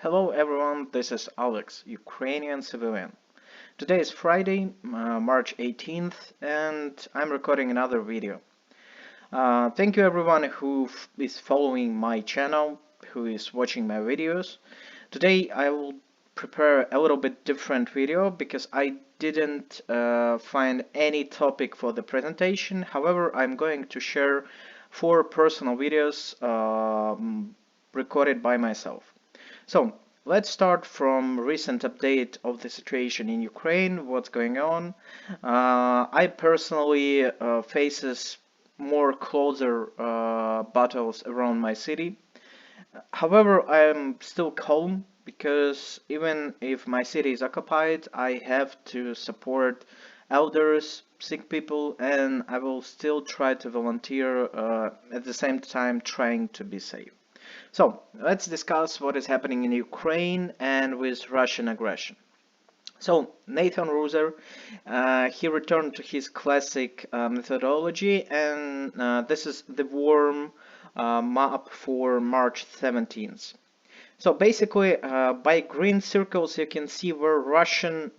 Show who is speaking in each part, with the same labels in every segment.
Speaker 1: Hello everyone, this is Alex, Ukrainian civilian. Today is Friday, March 18th, and I'm recording another video. Thank you everyone who is following my channel, who is watching my videos. Today I will prepare a little bit different video because I didn't find any topic for the presentation. However, I'm going to share 4 personal videos recorded by myself. So let's start from recent update of the situation in Ukraine, what's going on. I personally faces more closer battles around my city. However, I'm still calm because even if my city is occupied, I have to support elders, sick people, and I will still try to volunteer at the same time trying to be safe. So let's discuss what is happening in Ukraine and with Russian aggression. So Nathan Ruser, he returned to his classic methodology, and this is the warm map for March 17th. So basically, by green circles, you can see where Russian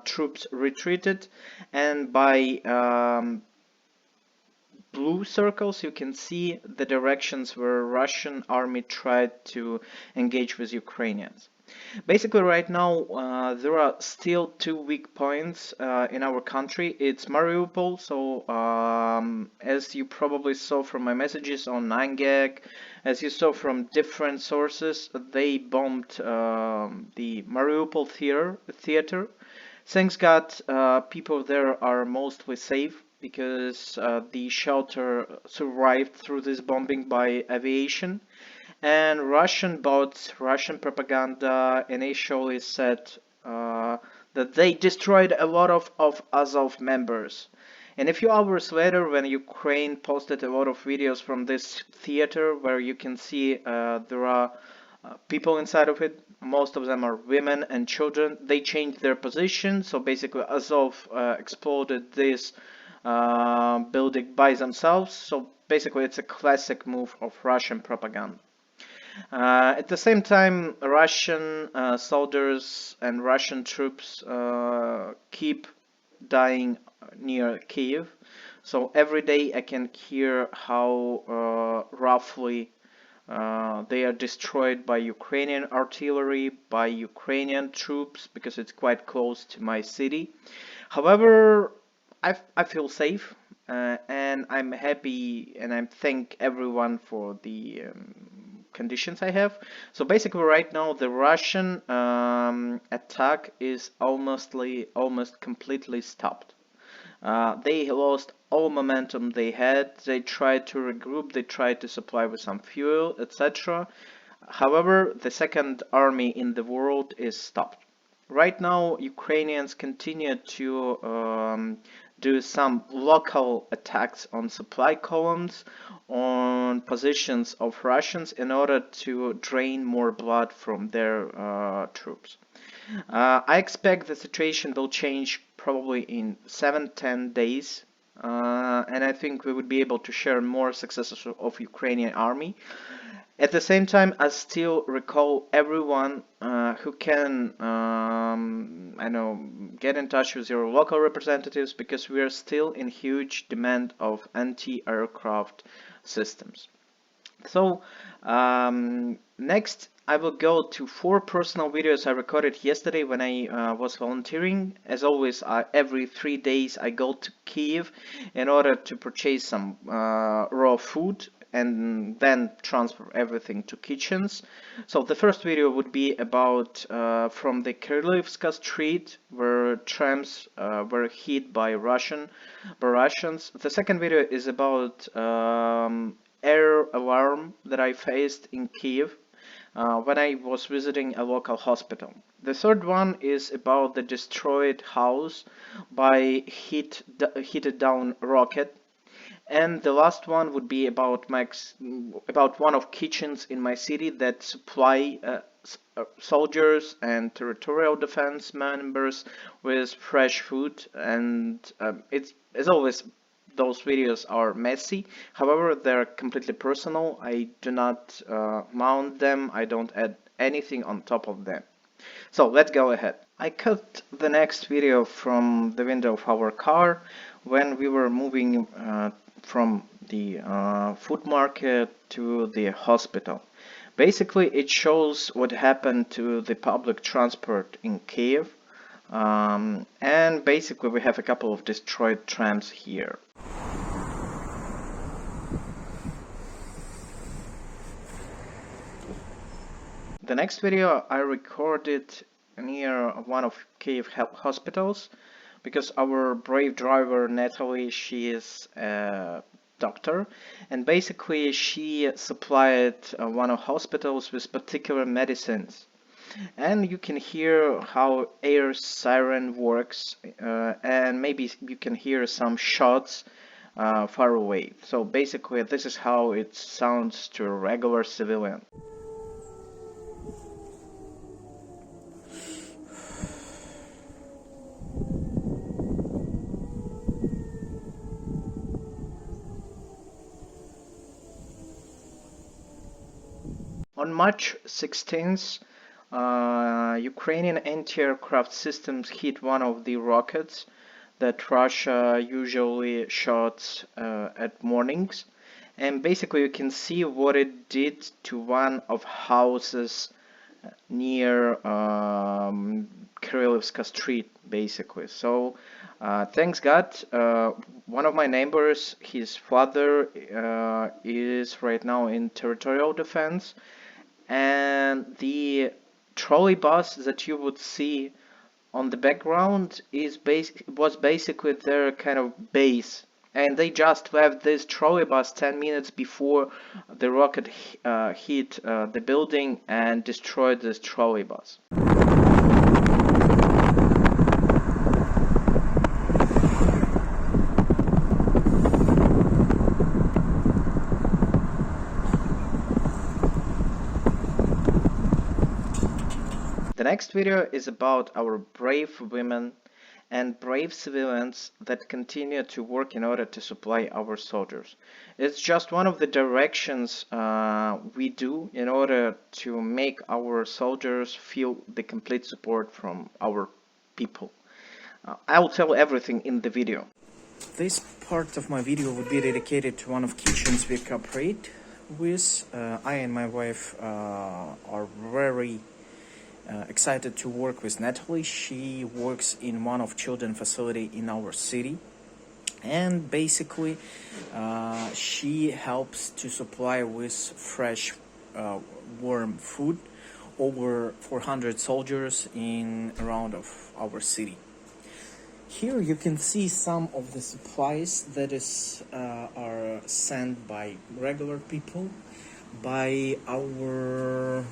Speaker 1: troops retreated, and by blue circles, you can see the directions where Russian army tried to engage with Ukrainians. Basically, right now, there are still 2 weak points in our country. It's Mariupol, so as you probably saw from my messages on 9gag, as you saw from different sources, they bombed the Mariupol theater. Thanks God, people there are mostly safe because the shelter survived through this bombing by aviation. And Russian bots, Russian propaganda initially said that they destroyed a lot of Azov members. And a few hours later, when Ukraine posted a lot of videos from this theater where you can see there are people inside of it, most of them are women and children, they changed their position. So basically, Azov exploded this building by themselves. So basically, it's a classic move of Russian propaganda. At the same time, Russian soldiers and Russian troops keep dying near Kiev. So every day I can hear how roughly they are destroyed by Ukrainian artillery, by Ukrainian troops, because it's quite close to my city. However, I feel safe, and I'm happy, and I thank everyone for the conditions I have. So basically, right now the Russian attack is almost completely stopped. They lost all momentum they had. They tried to regroup. They tried to supply with some fuel, etc. However, the second army in the world is stopped. Right now, Ukrainians continue to do some local attacks on supply columns, on positions of Russians in order to drain more blood from their troops. I expect the situation will change probably in 7-10 days. And I think we would be able to share more successes of Ukrainian army. At the same time, I still recall everyone who can, I know, get in touch with your local representatives because we are still in huge demand of anti-aircraft systems. So next, I will go to 4 personal videos I recorded yesterday when I was volunteering. As always, every 3 days I go to Kiev in order to purchase some raw food and then transfer everything to kitchens. So the first video would be about from the Kirillivska street where trams were hit by Russians. The second video is about air alarm that I faced in Kiev when I was visiting a local hospital. The third one is about the destroyed house by heated down rocket. And the last one would be about one of kitchens in my city that supply soldiers and territorial defense members with fresh food. And it's as always, those videos are messy. However, they're completely personal. I do not mount them. I don't add anything on top of them. So let's go ahead. I cut the next video from the window of our car when we were moving from the food market to the hospital. Basically, it shows what happened to the public transport in Kiev. And basically we have a couple of destroyed trams here. The next video I recorded near one of Kiev hospitals because our brave driver Natalie, she is a doctor, and basically she supplied one of hospitals with particular medicines. And you can hear how air siren works, and maybe you can hear some shots far away. So basically this is how it sounds to a regular civilian. On March 16th, Ukrainian anti-aircraft systems hit one of the rockets that Russia usually shoots at mornings, and basically you can see what it did to one of houses near Kirillivska Street, basically. So thanks God, one of my neighbors, his father is right now in territorial defense, and the trolley bus that you would see on the background was basically their kind of base, and they just left this trolley bus 10 minutes before the rocket hit the building and destroyed this trolley bus. The next video is about our brave women and brave civilians that continue to work in order to supply our soldiers. It's just one of the directions we do in order to make our soldiers feel the complete support from our people. I'll tell everything in the video. This part of my video would be dedicated to one of kitchens we cooperate with. I and my wife are very excited to work with Natalie. She works in one of children facility in our city, and basically she helps to supply with fresh warm food over 400 soldiers in around of our city. Here you can see some of the supplies that are sent by regular people, by our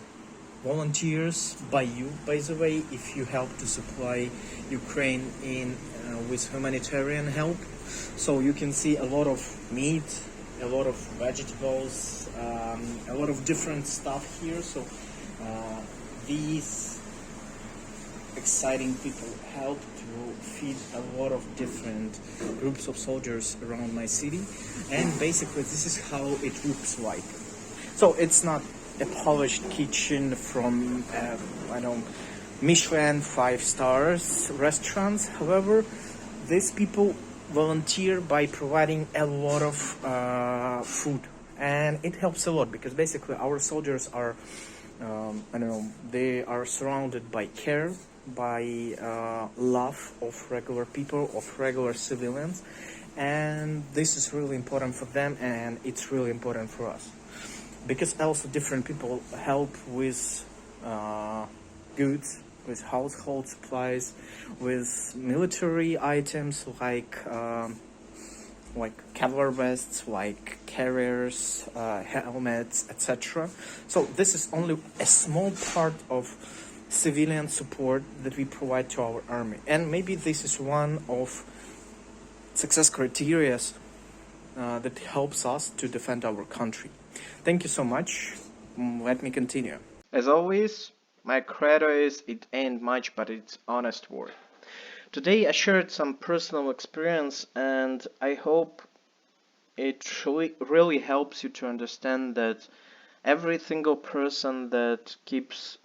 Speaker 1: volunteers, by you, by the way, if you help to supply Ukraine with humanitarian help. So you can see a lot of meat, a lot of vegetables, a lot of different stuff here. So these exciting people help to feed a lot of different groups of soldiers around my city, and basically this is how it looks like. So it's not a polished kitchen from I don't know, Michelin 5 stars restaurants. However, these people volunteer by providing a lot of food, and it helps a lot because basically our soldiers are I don't know, they are surrounded by care, by love of regular people, of regular civilians, and this is really important for them, and it's really important for us. Because also different people help with goods, with household supplies, with military items like cavalry vests, like carriers, helmets, etc. So this is only a small part of civilian support that we provide to our army, and maybe this is one of success criteria that helps us to defend our country. Thank you so much. Let me continue. As always, my credo is it ain't much, but it's honest word. Today I shared some personal experience, and I hope it really helps you to understand that Every single person that keeps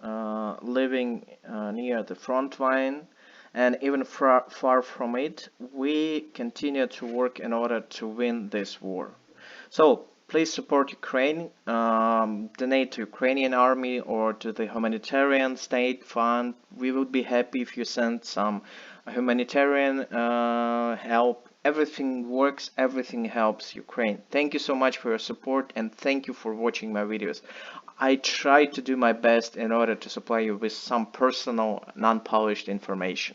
Speaker 1: living near the front line and even far from it, we continue to work in order to win this war. So please support Ukraine, donate to Ukrainian army or to the humanitarian state fund. We would be happy if you send some humanitarian help. Everything works, everything helps Ukraine. Thank you so much for your support and thank you for watching my videos. I try to do my best in order to supply you with some personal, non-polished information.